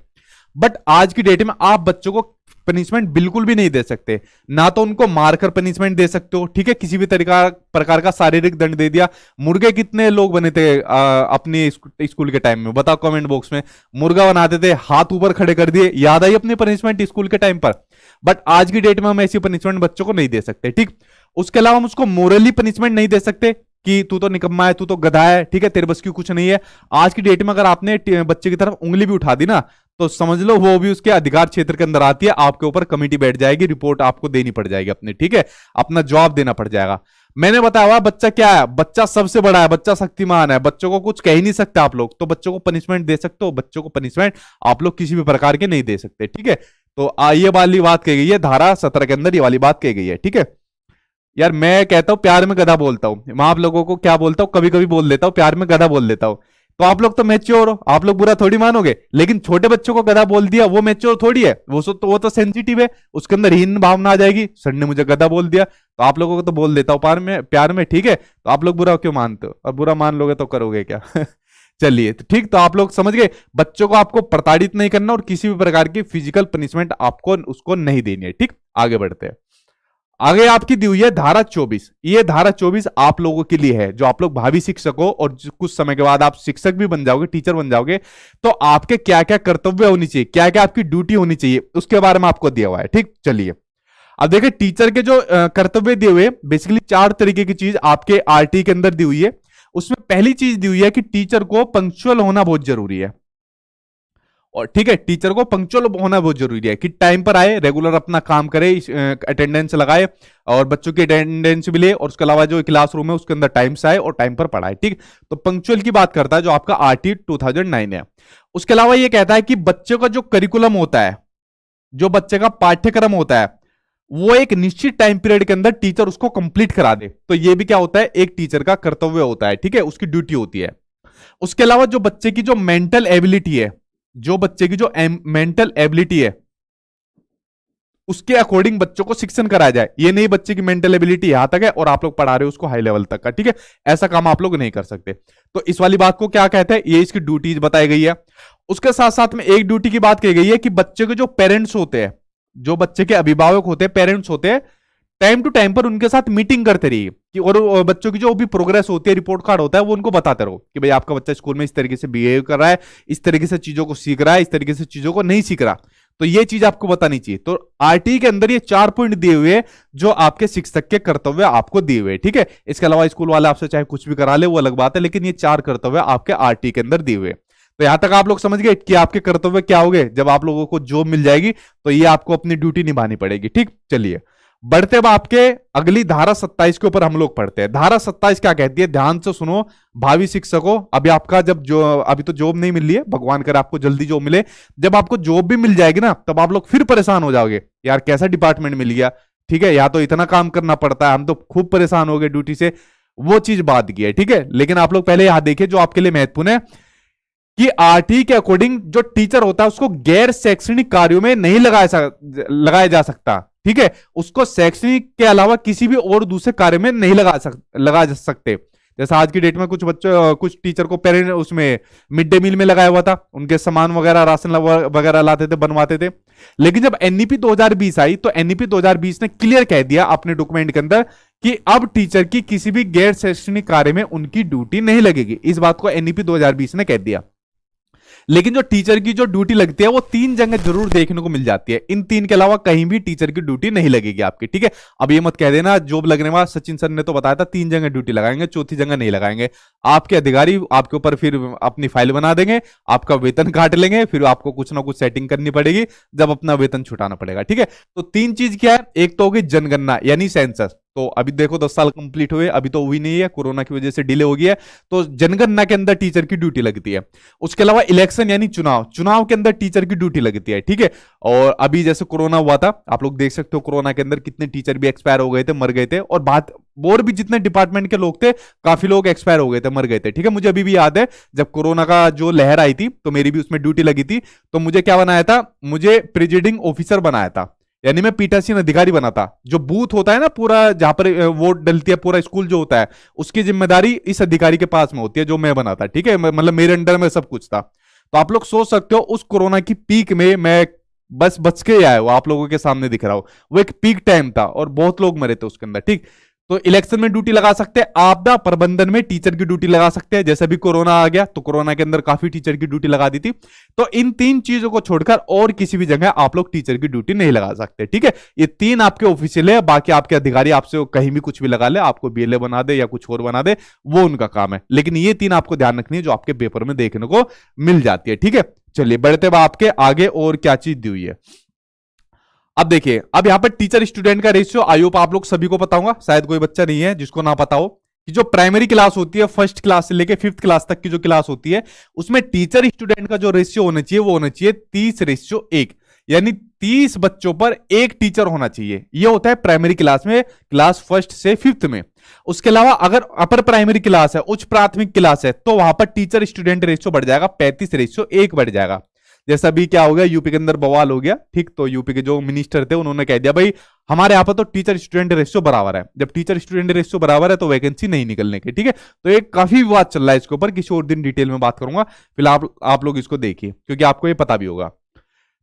बट आज की डेट में आप बच्चों को पनिशमेंट बिल्कुल भी नहीं दे सकते, ना तो उनको मारकर पनिशमेंट दे सकते हो, ठीक है, किसी भी प्रकार का शारीरिक दंड दे दिया। मुर्गे कितने लोग बने थे अपने स्कूल के टाइम में, बताओ कमेंट बॉक्स में। मुर्गा बनाते थे, हाथ ऊपर खड़े कर दिए, याद आई अपनी पनिशमेंट स्कूल के टाइम पर। बट आज की डेट में हम ऐसी पनिशमेंट बच्चों को नहीं दे सकते। ठीक, उसके अलावा हम उसको मोरली पनिशमेंट नहीं दे सकते कि तू तो निकम्मा है, तू तो गधा है, ठीक है, तेरे बस की कुछ नहीं है। आज की डेट में अगर आपने बच्चे की तरफ उंगली भी उठा दी ना, तो समझ लो वो भी उसके अधिकार क्षेत्र के अंदर आती है, आपके ऊपर कमेटी बैठ जाएगी, रिपोर्ट आपको देनी पड़ जाएगी अपनी, ठीक है, अपना जवाब देना पड़ जाएगा। मैंने बताया हुआ बच्चा क्या है, बच्चा सबसे बड़ा है, बच्चा शक्तिमान है, बच्चों को कुछ कह ही नहीं सकते आप लोग, तो बच्चों को पनिशमेंट दे सकते हो, बच्चों को पनिशमेंट आप लोग किसी भी प्रकार के नहीं दे सकते। ठीक है, तो ये वाली बात कही गई है धारा 17 के अंदर, ये वाली बात कही गई है। ठीक है यार, मैं कहता हूं प्यार में गधा बोलता हूं, मैं आप लोगों को क्या बोलता हूं, कभी कभी बोल देता हूं प्यार में गधा बोल देता हूं। तो आप लोग तो मैच्योर हो, आप लोग बुरा थोड़ी मानोगे, लेकिन छोटे बच्चों को गधा बोल दिया वो मैच्योर थोड़ी है, वो तो सेंसिटिव है, उसके अंदर हीन भावना आ जाएगी, सर ने मुझे गधा बोल दिया, तो आप लोगों को तो बोल देता हूं प्यार में, ठीक है। तो आप लोग बुरा क्यों मानते हो, और बुरा मान लोगे तो करोगे क्या चलिए तो ठीक, तो आप लोग समझ गए, बच्चों को आपको प्रताड़ित नहीं करना और किसी भी प्रकार की फिजिकल पनिशमेंट आपको उसको नहीं देनी है। ठीक, आगे बढ़ते हैं। आगे आपकी दी हुई है धारा 24। ये धारा 24 आप लोगों के लिए है, जो आप लोग भावी शिक्षक हो और कुछ समय के बाद आप शिक्षक भी बन जाओगे, टीचर बन जाओगे, तो आपके क्या क्या कर्तव्य होनी चाहिए, क्या क्या आपकी ड्यूटी होनी चाहिए, उसके बारे में आपको दिया हुआ है। ठीक, चलिए अब देखिए टीचर के जो कर्तव्य दिए हुए, बेसिकली 4 तरीके की चीज आपके आरटी के अंदर दी हुई है। उसमें पहली चीज दी हुई है कि टीचर को पंक्चुअल होना बहुत जरूरी है। और ठीक है, टीचर को पंक्चुअल होना बहुत जरूरी है कि टाइम पर आए, रेगुलर अपना काम करे, अटेंडेंस लगाए और बच्चों की अटेंडेंस भी ले, और उसके अलावा जो क्लासरूम है उसके अंदर टाइम से आए और टाइम पर पढ़ाए। ठीक, तो पंक्चुअल की बात करता है जो आपका आरटी 2009 है। उसके अलावा ये कहता है कि बच्चों का जो करिकुलम होता है, जो बच्चे का पाठ्यक्रम होता है, वो एक निश्चित टाइम पीरियड के अंदर टीचर उसको कंप्लीट करा दे। तो ये भी क्या होता है, एक टीचर का कर्तव्य होता है, ठीक है, उसकी ड्यूटी होती है। उसके अलावा जो बच्चे की जो मेंटल एबिलिटी है, जो बच्चे की जो मेंटल एबिलिटी है, उसके अकॉर्डिंग बच्चों को शिक्षण कराया जाए। ये नहीं बच्चे की मेंटल एबिलिटी यहां तक है और आप लोग पढ़ा रहे हो उसको हाई लेवल तक का, ठीक है, ऐसा काम आप लोग नहीं कर सकते। तो इस वाली बात को क्या कहते हैं, ये इसकी ड्यूटीज बताई गई है। उसके साथ साथ में एक ड्यूटी की बात कही गई है कि बच्चे के जो पेरेंट्स होते हैं, जो बच्चे के अभिभावक होते हैं, पेरेंट्स होते हैं, टाइम टू टाइम पर उनके साथ मीटिंग करते रहिए कि और बच्चों की जो भी प्रोग्रेस होती है, रिपोर्ट कार्ड होता है, वो उनको बताते रहो कि भाई आपका बच्चा स्कूल में इस तरीके से बिहेव कर रहा है, इस तरीके से चीजों को सीख रहा है, इस तरीके से चीजों को नहीं सीख रहा, तो ये चीज आपको बतानी चाहिए। तो आरटी के अंदर ये 4 पॉइंट दिए हुए जो आपके शिक्षक के कर्तव्य आपको दिए हुए, ठीक है। इसके अलावा स्कूल वाले आपसे चाहे कुछ भी करा ले वो अलग बात है, लेकिन ये 4 कर्तव्य आपके आरटी के अंदर दिए हुए। तो यहां तक आप लोग समझ गए कि आपके कर्तव्य क्या होंगे जब आप लोगों को जॉब मिल जाएगी, तो ये आपको अपनी ड्यूटी निभानी पड़ेगी। ठीक, चलिए बढ़ते अब आपके अगली धारा 27 के ऊपर हम लोग पढ़ते हैं। धारा 27 क्या कहती है, ध्यान से सुनो भावी शिक्षकों। अभी आपका अभी तो जॉब नहीं मिल रही है, भगवान करे आपको जल्दी जॉब मिले। जब आपको जॉब भी मिल जाएगी ना, तब आप लोग फिर परेशान हो जाओगे, यार कैसा डिपार्टमेंट मिल गया, ठीक है, या तो इतना काम करना पड़ता है, हम तो खूब परेशान हो गए ड्यूटी से, वो चीज बात की है, ठीक है। लेकिन आप लोग पहले यहां देखिए जो आपके लिए महत्वपूर्ण है कि आरटी के अकॉर्डिंग जो टीचर होता है उसको गैर शैक्षणिक कार्यों में नहीं लगाया जा सकता, ठीक है, उसको शैक्षणिक के अलावा किसी भी और दूसरे कार्य में नहीं लगा सकते। जैसे आज की डेट में कुछ बच्चों कुछ टीचर को पेरेंट उसमें मिड डे मील में लगाया हुआ था, उनके सामान वगैरह राशन वगैरह लाते थे, बनवाते थे। लेकिन जब एनईपी 2020 आई तो एनईपी 2020 ने क्लियर कह दिया अपने डॉक्यूमेंट के अंदर कि अब टीचर की किसी भी गैर शैक्षणिक कार्य में उनकी ड्यूटी नहीं लगेगी। इस बात को एनईपी 2020 ने कह दिया। लेकिन जो टीचर की जो ड्यूटी लगती है वो 3 जगह जरूर देखने को मिल जाती है, इन 3 के अलावा कहीं भी टीचर की ड्यूटी नहीं लगेगी आपकी, ठीक है। अब ये मत कह देना जॉब लगने वाला सचिन सर ने तो बताया था 3 जगह ड्यूटी लगाएंगे, चौथी जगह नहीं लगाएंगे। आपके अधिकारी आपके ऊपर फिर अपनी फाइल बना देंगे, आपका वेतन काट लेंगे, फिर आपको कुछ ना कुछ सेटिंग करनी पड़ेगी, जब अपना वेतन छुटाना पड़ेगा, ठीक है। तो 3 चीज क्या है, एक तो होगी जनगणना यानी सेंसस। तो अभी देखो 10 साल कंप्लीट हुए, अभी तो हुई नहीं है, कोरोना की वजह से डिले हो गया है, तो जनगणना के अंदर टीचर की ड्यूटी लगती है। उसके अलावा इलेक्शन यानी चुनाव के अंदर टीचर की ड्यूटी लगती है, ठीक है। और अभी जैसे कोरोना हुआ था, आप लोग देख सकते हो कोरोना के अंदर कितने टीचर भी एक्सपायर हो गए थे, मर गए थे, और बात और भी जितने डिपार्टमेंट के लोग थे काफी लोग एक्सपायर हो गए थे, मर गए थे, ठीक है। मुझे अभी भी याद है जब कोरोना का जो लहर आई थी तो मेरी भी उसमें ड्यूटी लगी थी, तो मुझे क्या बनाया था, मुझे प्रिजाइडिंग ऑफिसर बनाया था, यानी मैं पीठासीन अधिकारी बना था। जो बूथ होता है ना पूरा, जहां पर वोट डलती है, पूरा स्कूल जो होता है, उसकी जिम्मेदारी इस अधिकारी के पास में होती है, जो मैं बना था, ठीक है। मतलब मेरे अंडर में सब कुछ था। तो आप लोग सोच सकते हो उस कोरोना की पीक में मैं बस बच के आया हूं, आप लोगों के सामने दिख रहा हूं, वो एक पीक टाइम था और बहुत लोग मरे थे उसके अंदर, ठीक। तो इलेक्शन में ड्यूटी लगा सकते हैं, आपदा प्रबंधन में टीचर की ड्यूटी लगा सकते हैं, जैसे भी कोरोना आ गया तो कोरोना के अंदर काफी टीचर की ड्यूटी लगा दी थी। तो इन 3 चीजों को छोड़कर और किसी भी जगह आप लोग टीचर की ड्यूटी नहीं लगा सकते, ठीक है। ये 3 आपके ऑफिशियल है, बाकी आपके अधिकारी आपसे कहीं भी कुछ भी लगा ले, आपको बीएलए बना दे या कुछ और बना दे, वो उनका काम है। लेकिन ये 3 आपको ध्यान रखनी है जो आपके पेपर में देखने को मिल जाती है, ठीक है। चलिए बढ़ते हुए आपके आगे और क्या चीज दी हुई है। अब देखिए, अब यहां पर टीचर स्टूडेंट का रेशियो आई होप आप लोग सभी को पता होगा, शायद कोई बच्चा नहीं है जिसको ना पता हो कि जो प्राइमरी क्लास होती है, फर्स्ट क्लास से लेके 5th क्लास तक की जो क्लास होती है, उसमें टीचर स्टूडेंट का जो रेशियो होना चाहिए वो होना चाहिए 30:1, यानी 30 बच्चों पर एक टीचर होना चाहिए। ये होता है प्राइमरी क्लास में, क्लास 1st से 5th में। उसके अलावा अगर अपर प्राइमरी क्लास है, उच्च प्राथमिक क्लास है, तो वहां पर टीचर स्टूडेंट रेशियो बढ़ जाएगा, 35:1 बढ़ जाएगा। जैसा अभी क्या हो गया, यूपी के अंदर बवाल हो गया, ठीक। तो यूपी के जो मिनिस्टर थे उन्होंने कह दिया भाई हमारे यहाँ पर तो टीचर स्टूडेंट रेशियो बराबर है, जब टीचर स्टूडेंट रेशियो बराबर है तो वैकेंसी नहीं निकलने की, ठीक है। तो एक काफी विवाद चल रहा है इसके ऊपर, किसी और दिन डिटेल में बात करूंगा, फिलहाल आप लोग इसको देखिए क्योंकि आपको ये पता भी होगा।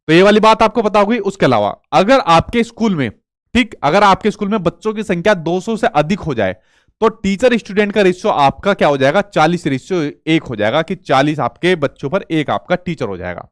तो ये वाली बात आपको पता होगी। उसके अलावा अगर आपके स्कूल में, ठीक, अगर आपके स्कूल में बच्चों की संख्या 200 से अधिक हो जाए तो टीचर स्टूडेंट का रेशियो आपका क्या हो जाएगा, 40:1 हो जाएगा, कि 40 आपके बच्चों पर एक आपका टीचर हो जाएगा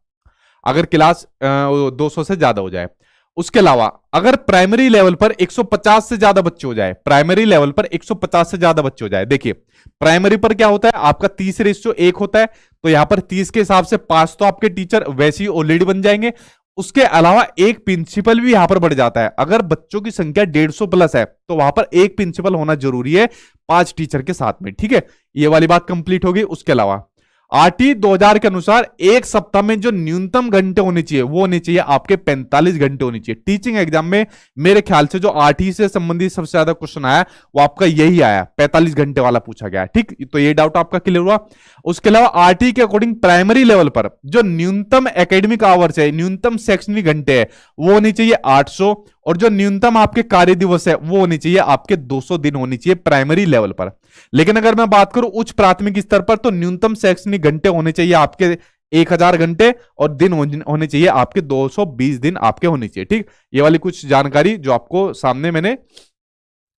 अगर क्लास 200 से ज्यादा हो जाए। उसके अलावा अगर प्राइमरी लेवल पर 150 से ज्यादा बच्चे हो जाए, प्राइमरी लेवल पर 150 से ज्यादा बच्चे हो जाए, देखिए प्राइमरी पर क्या होता है आपका 30:1 होता है, तो यहां पर 30 के हिसाब से 5 तो आपके टीचर वैसे ही ऑलरेडी बन जाएंगे। उसके अलावा एक प्रिंसिपल भी यहां पर बढ़ जाता है। अगर बच्चों की संख्या 150 प्लस है तो वहां पर एक प्रिंसिपल होना जरूरी है 5 टीचर के साथ में, ठीक है। ये वाली बात कंप्लीट होगी। उसके अलावा आरटी 2000 के अनुसार एक सप्ताह में जो न्यूनतम घंटे होने चाहिए वो होने चाहिए आपके 45 घंटे होनी चाहिए। टीचिंग एग्जाम में मेरे ख्याल से जो आरटी से संबंधित सबसे ज्यादा क्वेश्चन आया वो आपका यही आया, 45 घंटे वाला पूछा गया, ठीक। तो ये डाउट आपका क्लियर हुआ। उसके अलावा आरटी के अकॉर्डिंग प्राइमरी लेवल पर जो न्यूनतम एकेडमिक आवर्स है, न्यूनतम शैक्षणिक घंटे है, वो होनी चाहिए 800, और जो न्यूनतम आपके कार्य दिवस है वो होनी चाहिए आपके 200 दिन होनी चाहिए प्राइमरी लेवल पर। लेकिन अगर मैं बात करूं उच्च प्राथमिक स्तर पर तो न्यूनतम शैक्षणिक घंटे होने चाहिए आपके 1000 घंटे, और दिन होने चाहिए आपके 220 दिन आपके होने चाहिए, ठीक। ये वाली कुछ जानकारी जो आपको सामने मैंने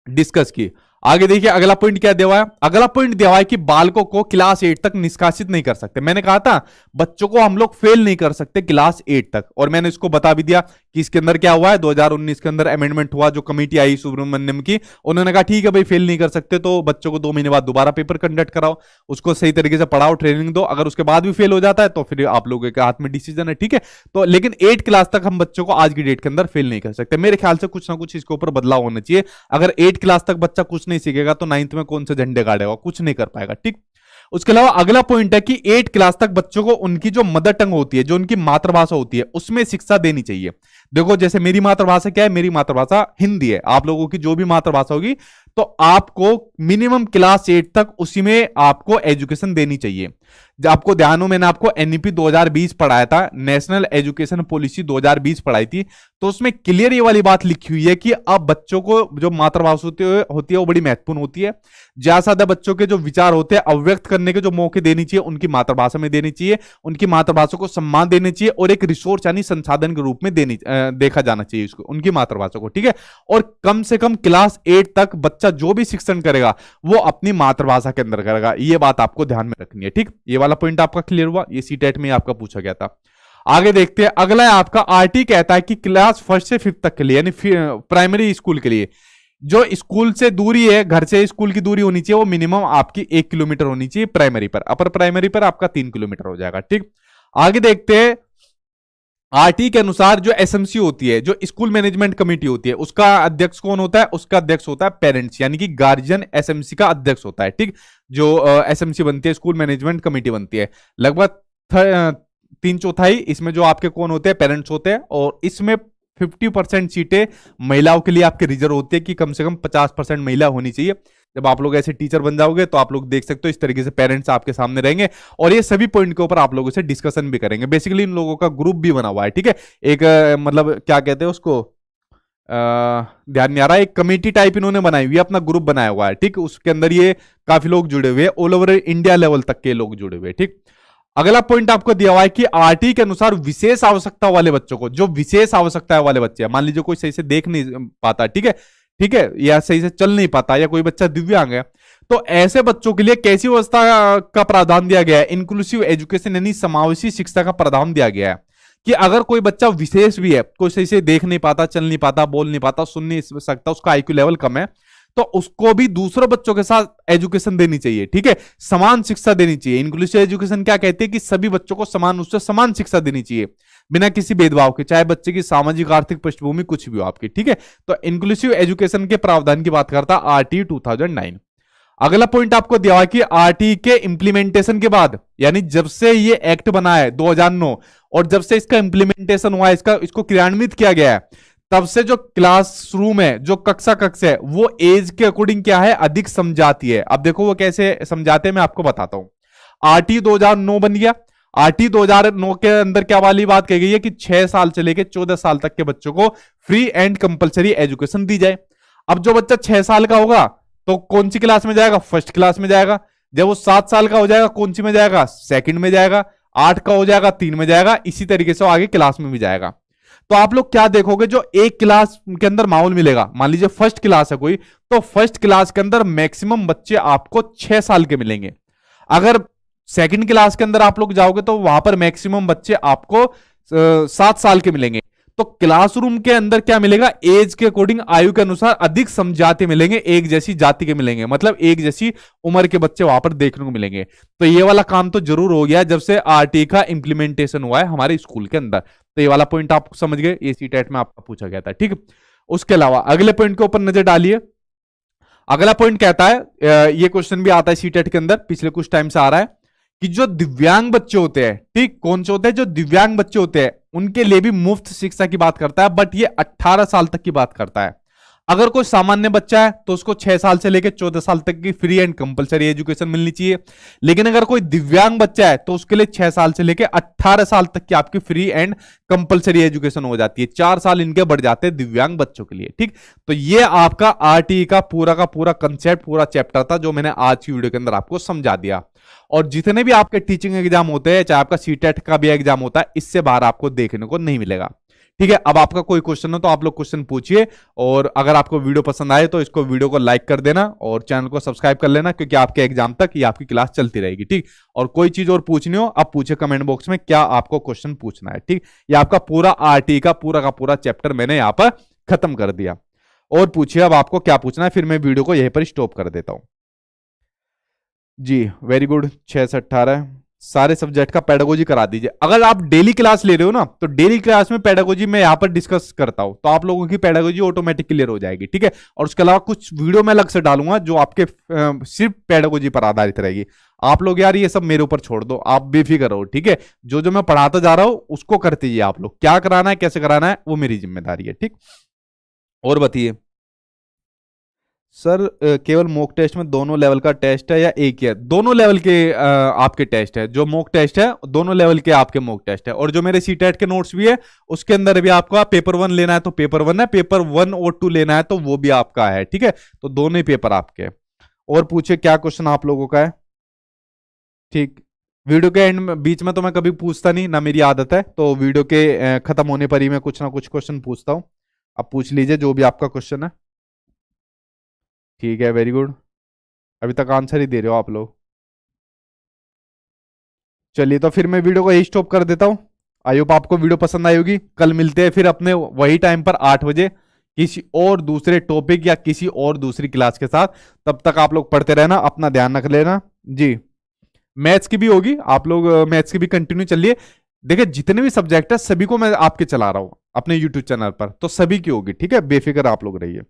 डिस्कस की। आगे देखिए अगला पॉइंट क्या दिया हुआ है। अगला पॉइंट दिया हुआ है कि बालकों को क्लास 8 तक निष्कासित नहीं कर सकते। मैंने कहा था बच्चों को हम लोग फेल नहीं कर सकते क्लास 8 तक, और मैंने इसको बता भी दिया कि इसके अंदर क्या हुआ है, 2019 के अंदर अमेंडमेंट हुआ, जो कमेटी आई सुब्रमण्यम की, उन्होंने कहा ठीक है भाई फेल नहीं कर सकते तो बच्चों को 2 महीने बाद दोबारा पेपर कंडक्ट कराओ, उसको सही तरीके से पढ़ाओ, ट्रेनिंग दो, अगर उसके बाद भी फेल हो जाता है तो फिर आप लोगों के हाथ में डिसीजन है, ठीक है। तो लेकिन 8 क्लास तक हम बच्चों को आज की डेट के अंदर फेल नहीं कर सकते। मेरे ख्याल से कुछ ना कुछ इसके ऊपर बदलाव होना चाहिए। अगर 8 क्लास तक बच्चा कुछ नहीं सीखेगा तो 9th में कौन से झंडे गाड़ेगा, कुछ नहीं कर पाएगा, ठीक। उसके अलावा अगला पॉइंट है कि 8 क्लास तक बच्चों को उनकी जो मदर टंग होती है, जो उनकी मातृभाषा होती है, उसमें शिक्षा देनी चाहिए। देखो जैसे मेरी मातृभाषा क्या है, मेरी मातृभाषा हिंदी है, आप लोगों की जो भी मातृभाषा होगी, तो आपको मिनिमम क्लास 8 तक उसी में आपको एजुकेशन देनी चाहिए। जब आपको ध्यान हो, मैंने आपको एनईपी 2020 पढ़ाया था, नेशनल एजुकेशन पॉलिसी 2020 पढ़ाई थी, तो उसमें क्लियर ये वाली बात लिखी हुई है कि अब बच्चों को जो मातृभाषा होती है वो बड़ी महत्वपूर्ण होती है। ज्यादा से ज्यादा बच्चों के जो विचार होते हैं अव्यक्त करने के जो मौके देनी चाहिए उनकी मातृभाषा में देनी चाहिए, उनकी मातृभाषा को सम्मान देनी चाहिए और एक रिसोर्स यानी संसाधन के रूप में देखा जाना चाहिए उसको, उनकी मातृभाषा को, ठीक है। और कम से कम क्लास 8 तक बच्चा जो भी शिक्षण करेगा वो अपनी मातृभाषा के अंदर करेगा, ये बात आपको ध्यान में रखनी है, ठीक। ये वाला पॉइंट आपका क्लियर हुआ, ये सीटेट में आपका पूछा गया था। आगे देखते हैं, अगला है आपका आरटी कहता है कि क्लास फर्स्ट से फिफ्थ तक के लिए यानी प्राइमरी स्कूल के लिए जो स्कूल से दूरी है, घर से स्कूल की दूरी होनी चाहिए वो मिनिमम आपकी 1 किलोमीटर होनी चाहिए प्राइमरी पर, अपर प्राइमरी पर आपका 3 किलोमीटर हो जाएगा, ठीक। आगे देखते हैं, आरटी के अनुसार जो एसएमसी होती है, जो स्कूल मैनेजमेंट कमेटी होती है, उसका अध्यक्ष कौन होता है? उसका अध्यक्ष होता है पेरेंट्स यानी कि गार्जियन एसएमसी का अध्यक्ष होता है, ठीक। जो एसएमसी बनती है, स्कूल मैनेजमेंट कमेटी बनती है, लगभग 3/4 इसमें जो आपके कौन होते हैं? पेरेंट्स होते हैं। और इसमें 50% सीटें महिलाओं के लिए आपके रिजर्व होती है कि कम से कम 50% महिला होनी चाहिए। जब आप लोग ऐसे टीचर बन जाओगे तो आप लोग देख सकते हो इस तरीके से पेरेंट्स आपके सामने रहेंगे और ये सभी पॉइंट के ऊपर आप लोगों से डिस्कशन भी करेंगे। बेसिकली इन लोगों का ग्रुप भी बना हुआ है, ठीक है। एक मतलब क्या कहते हैं उसको, ध्यान नहीं आ रहा, एक कमेटी टाइप इन्होंने बनाई हुई है, अपना ग्रुप बनाया हुआ है, ठीक। उसके अंदर ये काफी लोग जुड़े हुए हैं, ऑल ओवर इंडिया लेवल तक के लोग जुड़े हुए हैं, ठीक। अगला पॉइंट आपको दिया हुआ है कि आरटी के अनुसार विशेष आवश्यकता वाले बच्चों को, जो विशेष आवश्यकता वाले बच्चे हैं, मान लीजिए कोई सही से देख नहीं पाता, ठीक है, ठीक है, या सही से चल नहीं पाता, या कोई बच्चा दिव्यांग है, तो ऐसे बच्चों के लिए कैसी व्यवस्था का प्रावधान दिया गया है? इंक्लूसिव एजुकेशन यानी समावेशी शिक्षा का प्रावधान दिया गया है कि अगर कोई बच्चा विशेष भी है, कोई सही से देख नहीं पाता, चल नहीं पाता, बोल नहीं पाता, सुन नहीं सकता, उसका आईक्यू लेवल कम है, तो उसको भी दूसरे बच्चों के साथ एजुकेशन देनी चाहिए, ठीक है, समान शिक्षा देनी चाहिए। इंक्लूसिव एजुकेशन क्या कहती है कि सभी बच्चों को समान रूप से समान शिक्षा देनी चाहिए बिना किसी भेदभाव के, चाहे बच्चे की सामाजिक आर्थिक पृष्ठभूमि कुछ भी हो आपकी, ठीक है। तो इंक्लूसिव एजुकेशन के प्रावधान की बात करता है आरटी 2009। अगला पॉइंट आपको दिया हुआ कि आरटी के इंप्लीमेंटेशन के बाद, यानी जब से ये एक्ट बना है 2009 और जब से इसका इंप्लीमेंटेशन हुआ है, इसको क्रियान्वित किया गया है, तब से जो क्लासरूम है, जो कक्षा कक्ष है, वो एज के अकॉर्डिंग क्या है? अधिक समझाती है। अब देखो वो कैसे समझाते हैं, मैं आपको बताता हूं। आरटी 2009 बन गया, आरटी 2009 के अंदर क्या वाली बात कही गई है कि 6 साल से लेकर 14 साल तक के बच्चों को फ्री एंड कंपलसरी एजुकेशन दी जाए। अब जो बच्चा 6 साल का होगा तो कौन सी क्लास में जाएगा? फर्स्ट क्लास में जाएगा। जब वो 7 साल का हो जाएगा कौन सी में जाएगा? सेकंड में जाएगा। 8 का हो जाएगा 3 में जाएगा। इसी तरीके से आगे क्लास में भी जाएगा। तो आप लोग क्या देखोगे, जो एक क्लास के अंदर माहौल मिलेगा, मान लीजिए फर्स्ट क्लास है कोई, तो फर्स्ट क्लास के अंदर मैक्सिमम बच्चे आपको 6 साल के मिलेंगे। अगर सेकंड क्लास के अंदर आप लोग जाओगे तो वहां पर मैक्सिमम बच्चे आपको 7 साल के मिलेंगे। तो क्लासरूम के अंदर क्या मिलेगा? एज के अकॉर्डिंग, आयु के अनुसार अधिक समझाते मिलेंगे, एक जैसी जाति के मिलेंगे, मतलब एक जैसी उम्र के बच्चे वहां पर देखने को मिलेंगे। तो ये वाला काम तो जरूर हो गया जब से आरटी का इंप्लीमेंटेशन हुआ है हमारे स्कूल के अंदर। तो ये वाला पॉइंट आप समझ गए, ये सीटेट में आपका पूछा गया था, ठीक। उसके अलावा अगले पॉइंट के ऊपर नजर डालिए। अगला पॉइंट कहता है, ये क्वेश्चन भी आता है सीटेट के अंदर, पिछले कुछ टाइम से आ रहा है, कि जो दिव्यांग बच्चे होते हैं, ठीक, कौन से होते हैं? जो दिव्यांग बच्चे होते हैं उनके लिए भी मुफ्त शिक्षा की बात करता है, बट ये 18 साल तक की बात करता है। अगर कोई सामान्य बच्चा है तो उसको 6 साल से लेकर 14 साल तक की फ्री एंड कंपलसरी एजुकेशन मिलनी चाहिए। लेकिन अगर कोई दिव्यांग बच्चा है तो उसके लिए 6 साल से लेकर 18 साल तक की आपकी फ्री एंड कंपलसरी एजुकेशन हो जाती है। 4 साल इनके बढ़ जाते हैं दिव्यांग बच्चों के लिए, ठीक। तो ये आपका आरटी का पूरा कंसेप्ट, पूरा चैप्टर था जो मैंने आज की वीडियो के अंदर आपको समझा दिया। और जितने भी आपके टीचिंग एग्जाम होते हैं, चाहे आपका सीटेट का भी एग्जाम होता है, इससे बाहर आपको देखने को नहीं मिलेगा, ठीक है। अब आपका कोई क्वेश्चन हो तो आप लोग क्वेश्चन पूछिए, और अगर आपको वीडियो पसंद आए तो इसको वीडियो को लाइक कर देना और चैनल को सब्सक्राइब कर लेना, क्योंकि आपके एग्जाम तक ये आपकी क्लास चलती रहेगी, ठीक। और कोई चीज और पूछनी हो आप पूछे कमेंट बॉक्स में, क्या आपको क्वेश्चन पूछना है, ठीक। ये आपका पूरा आरटी का पूरा चैप्टर मैंने यहाँ पर खत्म कर दिया। और पूछिए अब आपको क्या पूछना है, फिर मैं वीडियो को यहीं पर स्टॉप कर देता हूं। जी वेरी गुड, 6 से 18 सारे सब्जेक्ट का पेडागोजी करा दीजिए। अगर आप डेली क्लास ले रहे हो ना, तो डेली क्लास में पेडागोजी मैं यहां पर डिस्कस करता हूं, तो आप लोगों की पेडागोजी ऑटोमेटिक क्लियर हो जाएगी, ठीक है। और उसके अलावा कुछ वीडियो मैं अलग से डालूंगा जो आपके सिर्फ पेडागोजी पर आधारित रहेगी। आप लोग यार ये सब मेरे ऊपर छोड़ दो, आप बेफिक्र रहो, ठीक है। जो मैं पढ़ाता जा रहा हूं उसको करते ही आप लोग, क्या कराना है कैसे कराना है वो मेरी जिम्मेदारी है, ठीक। और बताइए सर केवल मॉक टेस्ट में दोनों लेवल का टेस्ट है या एक ही है? दोनों लेवल के आपके टेस्ट है। जो मॉक टेस्ट है दोनों लेवल के आपके मॉक टेस्ट है। और जो मेरे सीटेट के नोट्स भी है उसके अंदर भी आपका पेपर 1 लेना है तो पेपर 1 है, पेपर 1 और 2 लेना है तो वो भी आपका है। ठीक है, तो दोनों ही पेपर आपके हैं। और पूछे क्या क्वेश्चन आप लोगों का है? ठीक, वीडियो के एंड में बीच में तो मैं कभी पूछता नहीं, ना मेरी आदत है, तो वीडियो के खत्म होने पर ही मैं कुछ ना कुछ क्वेश्चन पूछता हूं। आप पूछ लीजिए जो भी आपका क्वेश्चन है। ठीक है, वेरी गुड। अभी तक आंसर ही दे रहे हो आप लोग। चलिए तो फिर मैं वीडियो को यही स्टॉप कर देता हूँ। आई होप आपको वीडियो पसंद आई होगी। कल मिलते हैं फिर अपने वही टाइम पर 8 बजे किसी और दूसरे टॉपिक या किसी और दूसरी क्लास के साथ। तब तक आप लोग पढ़ते रहना, अपना ध्यान रख लेना जी। मैथ्स की भी होगी, आप लोग मैथ्स की भी कंटिन्यू चलिए। देखिए जितने भी सब्जेक्ट है सभी को मैं आपके चला रहा हूं अपने यूट्यूब चैनल पर, तो सभी की होगी। ठीक है, बेफिक्र आप लोग रहिए।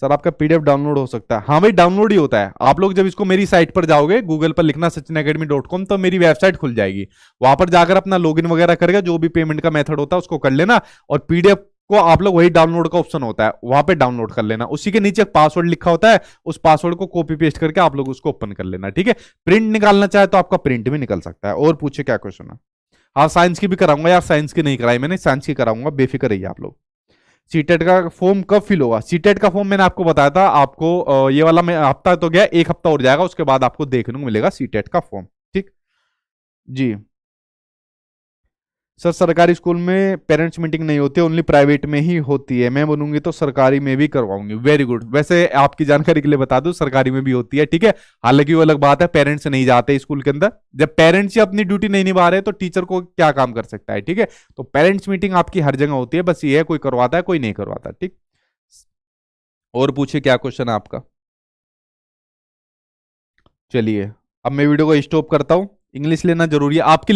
सर आपका पीडीएफ डाउनलोड हो सकता है? हाँ भाई, डाउनलोड ही होता है। आप लोग जब इसको मेरी साइट पर जाओगे, गूगल पर लिखना sachinacademy.com, तो मेरी वेबसाइट खुल जाएगी। वहां पर जाकर अपना लॉगिन वगैरह करेगा, जो भी पेमेंट का मेथड होता है उसको कर लेना। और पीडीएफ को आप लोग वही डाउनलोड का ऑप्शन होता है वहां पे डाउनलोड कर लेना। उसी के नीचे पासवर्ड लिखा होता है, उस पासवर्ड को कॉपी पेस्ट करके आप लोग उसको ओपन कर लेना। ठीक है, प्रिंट निकालना चाहे तो आपका प्रिंट भी निकल सकता है। और पूछे क्या क्वेश्चन है? हाँ, साइंस की भी कराऊंगा यार, साइंस की नहीं कराई मैंने, साइंस की कराऊंगा, बेफिक्र रहिए आप लोग। सीटेट का फॉर्म कब फिल होगा? सीटेट का फॉर्म मैंने आपको बताया था, आपको ये वाला मैं हफ्ता तो गया, एक हफ्ता और जाएगा, उसके बाद आपको देखने को मिलेगा सीटेट का फॉर्म। ठीक जी। सर सरकारी स्कूल में पेरेंट्स मीटिंग नहीं होती, ओनली प्राइवेट में ही होती है। मैं बनूंगी तो सरकारी में भी करवाऊंगी। Very good. वैसे आपकी जानकारी के लिए बता दूं, सरकारी में भी होती है। ठीक है, हालांकि वो अलग बात है, पेरेंट्स नहीं जाते स्कूल के अंदर। जब पेरेंट्स ही अपनी ड्यूटी नहीं निभा रहे तो टीचर को क्या काम कर सकता है? ठीक है, तो पेरेंट्स मीटिंग आपकी हर जगह होती है, बस ये है कोई करवाता है कोई नहीं करवाता। ठीक, और पूछिए क्या क्वेश्चन है आपका? चलिए अब मैं वीडियो को स्टॉप करता हूं। इंग्लिश लेना जरूरी है आपकी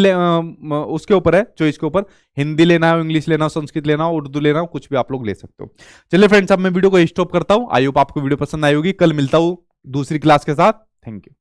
उसके ऊपर है, चॉइस के ऊपर। हिंदी लेना हो, इंग्लिश लेना हो, संस्कृत लेना हो, उर्दू लेना हो, कुछ भी आप लोग ले सकते हो। चलिए फ्रेंड्स, अब मैं वीडियो को स्टॉप करता हूं। आई होप आपको वीडियो पसंद आई होगी। कल मिलता हूं दूसरी क्लास के साथ। Thank you.